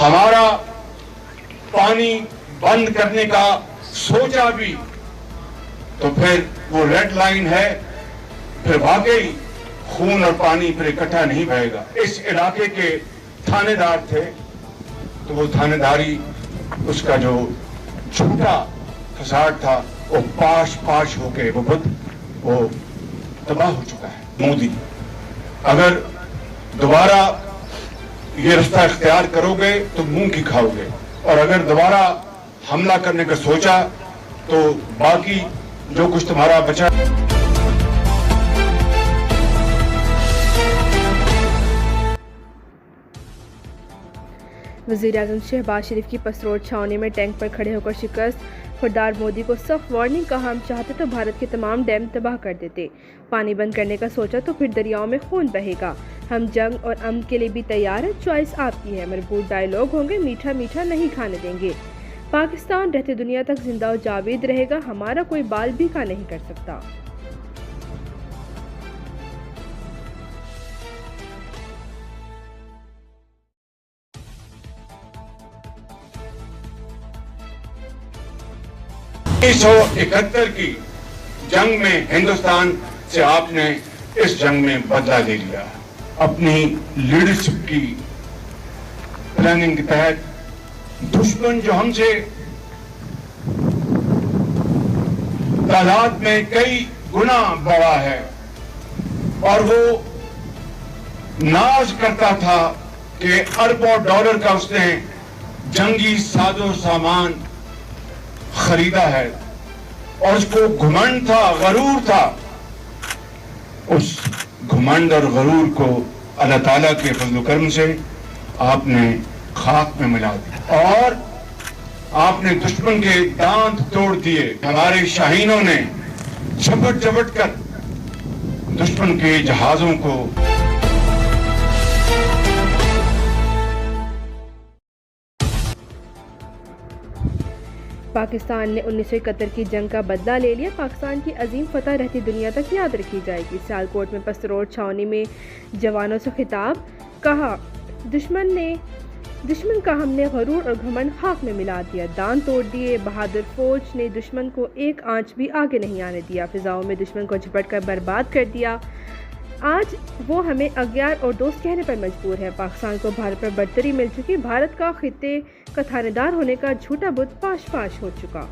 हमारा पानी बंद करने का सोचा भी तो फिर वो रेड लाइन है, फिर वाकई खून और पानी फिर इकट्ठा नहीं बहेगा। इस इलाके के थानेदार थे तो वो थानेदारी, उसका जो झूठा फसाद था वो पाश पाश होके वो तबाह हो चुका है। मोदी, अगर दोबारा ये रास्ता इख्तियार करोगे तो मुंह की खाओगे, और अगर दोबारा हमला करने का सोचा तो बाकी जो कुछ तुम्हारा बचा। वज़ीर-ए-आज़म शहबाज शरीफ की पसरोड छावनी में टैंक पर खड़े होकर शिकस्त। खुददार मोदी को सख्त वार्निंग, कहा हम चाहते तो भारत के तमाम डैम तबाह कर देते, पानी बंद करने का सोचा तो फिर दरियाओं में खून बहेगा। हम जंग और अमन के लिए भी तैयार है, चॉइस आपकी है। मजबूत डायलॉग होंगे, मीठा मीठा नहीं खाने देंगे। पाकिस्तान रहते दुनिया तक जिंदा और जावेद रहेगा, हमारा कोई बाल भी का नहीं कर सकता। सौ 71 की जंग में हिंदुस्तान से आपने इस जंग में बदला ले लिया। अपनी लीडरशिप की प्लानिंग के तहत दुश्मन जो हमसे तादाद में कई गुना बड़ा है और वो नाज करता था कि अरबों डॉलर का उसने जंगी साजो सामान खरीदा है और उसको घुमंड था, गरूर था। उस घुमंड और गरूर को अल्लाह ताला के फजल करम से आपने खाक में मिला दिया और आपने दुश्मन के दांत तोड़ दिए। हमारे शाहीनों ने झपट झपट कर दुश्मन के जहाजों को पाकिस्तान ने 1971 की जंग का बदला ले लिया। पाकिस्तान की अजीम फतह रहती दुनिया तक याद रखी जाएगी। सियालकोट में पसरोड छावनी में जवानों से खिताब, कहा दुश्मन का हमने गरूर और घमंड खाक में मिला दिया, दांत तोड़ दिए। बहादुर फौज ने दुश्मन को एक आंच भी आगे नहीं आने दिया, फिजाओं में दुश्मन को झपट कर बर्बाद कर दिया। आज वो हमें अज्ञात और दोस्त कहने पर मजबूर है। पाकिस्तान को भारत पर बढ़तरी मिल चुकी, भारत का खित्ते का थानेदार होने का झूठा बुत पाश पाश हो चुका।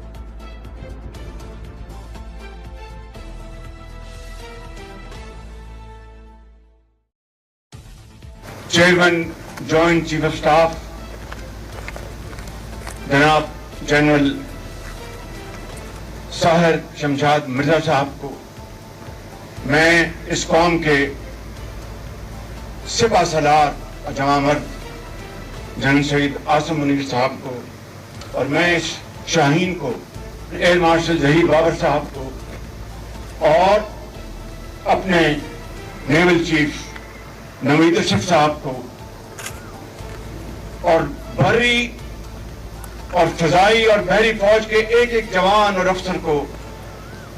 Chairman joint chief of staff जनाब जनरल साहिर शमशाद मिर्जा साहब को, मैं इस कौम के सिपा सलार जमा मर्द जनरल शहीद आसिम मुनीर साहब को और मैं इस शाहीन को, एयर मार्शल जहीर बाबर साहब को और अपने नेवल चीफ नवीद अशरफ साहब को और बर्री और फजाई और बहरी फौज के एक एक जवान और अफसर को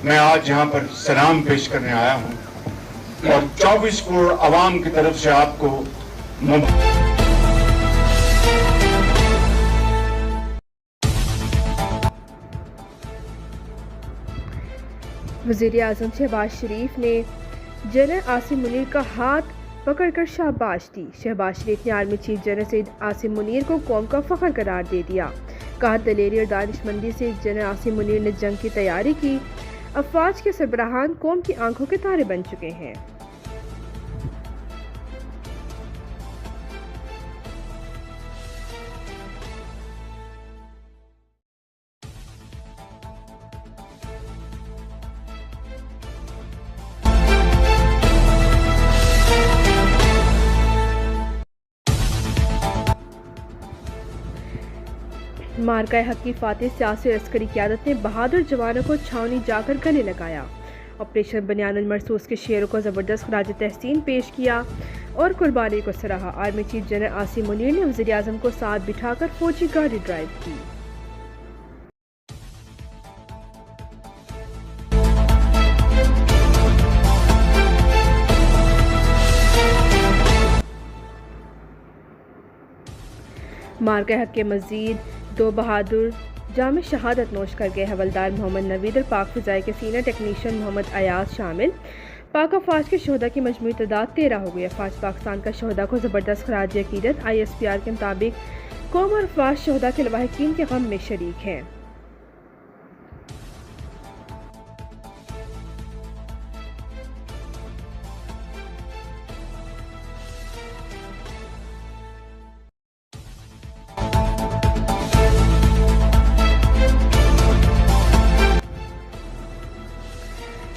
मैं आज यहाँ पर सलाम पेश करने आया हूँ और 24 करोड़ आवाम की तरफ से आपको वज़ीर-ए-आज़म शहबाज शरीफ ने जनरल आसिम मुनीर का हाथ पकड़कर शाबाश दी। शहबाज शरीफ ने army chief general Syed Asim Munir को कौम का फख्र करार दे दिया। कहा दलेरी और दानिशमंदी से जनरल आसिम मुनीर ने जंग की तैयारी की। अफवाज के सरबराहान कौम की आंखों के तारे बन चुके हैं। मार्का हक की फातेह सियासी और अस्करी क़यादत ने बहादुर जवानों को छावनी जाकर गले लगाया। ऑपरेशन बनियानुल मरसूस के शेरों को ज़बरदस्त खराज तहसीन पेश किया और कुर्बानी को सराहा। Army chief general Asim Munir ने वज़ीर-ए-आज़म को साथ बिठाकर फौजी गाड़ी ड्राइव की। मार्का हक के मजीद 2 बहादुर जाम शहादत नोश कर गए हवलदार मोहम्मद नवीद और पाक फ़िज़ाई के सीनियर टेक्नीशियन मोहम्मद अयाज शामिल। पाक अफवाज के शहदा की मजमूई तादाद 13 हो गई। अफवाज पाकिस्तान का शहदा को ज़बरदस्त खराज अकीदत। ISPR के मुताबिक कौम और अफवाज शहदा के लवाहिकीन के गम में शरीक हैं।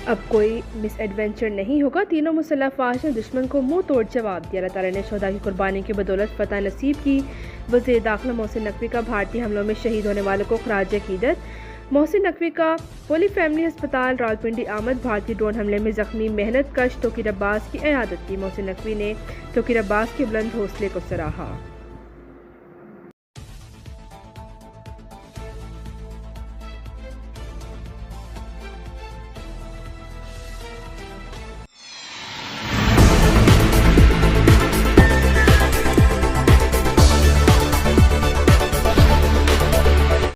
अब कोई मिस एडवेंचर नहीं होगा। तीनों मुसल्लह अफवाज ने दुश्मन को मुंह तोड़ जवाब दिया। अल्लाह ताला ने शहदा की कुर्बानी की बदौलत फतह नसीब की। वज़ीर दाखिला मोहसिन नकवी का भारतीय हमलों में शहीद होने वालों को खराज अकीदत। मोहसिन नकवी का होली फैमिली अस्पताल रावलपिंडी आमद। भारतीय ड्रोन हमले में जख्मी मेहनत कश तोकीर अब्बास की इयादत की। मोहसिन नकवी ने तोकीर अब्बास के बुलंद हौसले को सराहा।